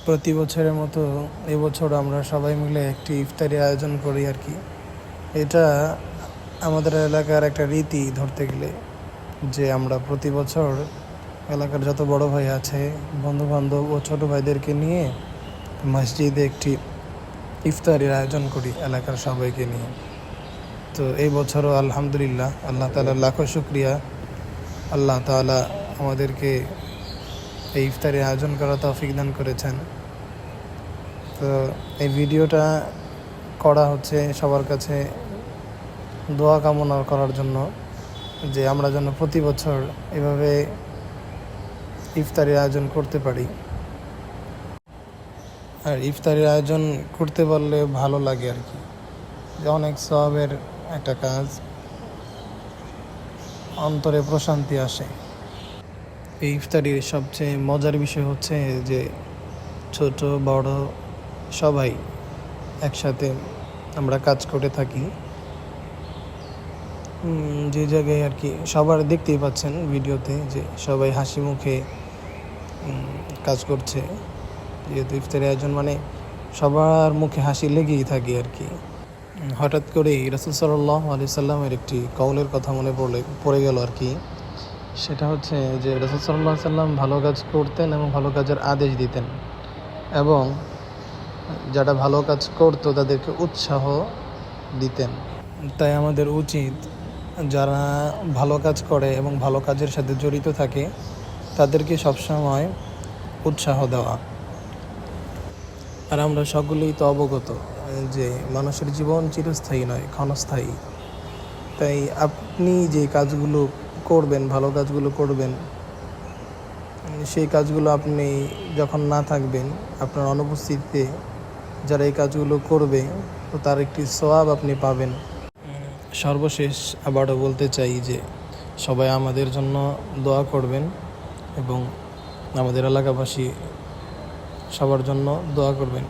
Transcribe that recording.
প্রতি বছরের মতো এবছর আমরা সবাই মিলে একটি ইফতারি আয়োজন করি আর কি। এটা আমাদের এলাকার একটা রীতি ধরতে গেলে, যে আমরা প্রতি বছর এলাকার যত বড় ভাই আছে, বন্ধুবান্ধব ও ছোটো ভাইদেরকে নিয়ে মসজিদে একটি ইফতারির আয়োজন করি এলাকার সবাইকে নিয়ে। তো এই বছরও আলহামদুলিল্লাহ, আল্লাহ তাআলার লাখো শুকরিয়া, আল্লাহ তাআলা আমাদেরকে এই ইফতারি আয়োজন করার তৌফিক দান করেছেন। তো এই ভিডিওটা করা হচ্ছে সবার কাছে দোয়া কামনা করার জন্য, যে আমরা যেন প্রতি বছর এভাবে ইফতারির আয়োজন করতে পারি। আর ইফতারির আয়োজন করতে পারলে ভালো লাগে আর কি, যে অনেক সওয়াবের একটা কাজ, অন্তরে প্রশান্তি আসে। এই ইফতারির সবচেয়ে মজার বিষয় হচ্ছে যে ছোট বড় সবাই একসাথে আমরা কাজ করে থাকি। যে জায়গায় আর কি সবার দেখতেই পাচ্ছেন ভিডিওতে, যে সবাই হাসি মুখে কাজ করছে। যেহেতু ইফতারি আয়োজন মানে সবার মুখে হাসি লেগেই থাকে আর কি। হঠাৎ করেই রাসূল সাল্লাল্লাহু আলাইহি সাল্লামের একটি কওলের কথা মনে পড়ে গেল আর কি। সেটা হচ্ছে যে রাসূল সাল্লাল্লাহু আলাইহি সাল্লাম ভালো কাজ করতেন এবং ভালো কাজের আদেশ দিতেন, এবং যারা ভালো কাজ করতো তাদেরকে উৎসাহ দিতেন। তাই আমাদের উচিত যারা ভালো কাজ করে এবং ভালো কাজের সাথে জড়িত থাকে তাদেরকে সবসময় উৎসাহ দেওয়া। আর আমরা সকলেই তো অবগত যে মানুষের জীবন চিরস্থায়ী নয়, ক্ষণস্থায়ী। তাই আপনি যে কাজগুলো করবেন, ভালো কাজগুলো করবেন, সেই কাজগুলো আপনি যখন না থাকবেন, আপনার অনুপস্থিতিতে যারা এই কাজগুলো করবে, তো তার একটি সওয়াব আপনি পাবেন। সর্বশেষ আবারও বলতে চাই যে সবাই আমাদের জন্য দোয়া করবেন এবং আমাদের এলাকাবাসী সবার জন্য দোয়া করবেন।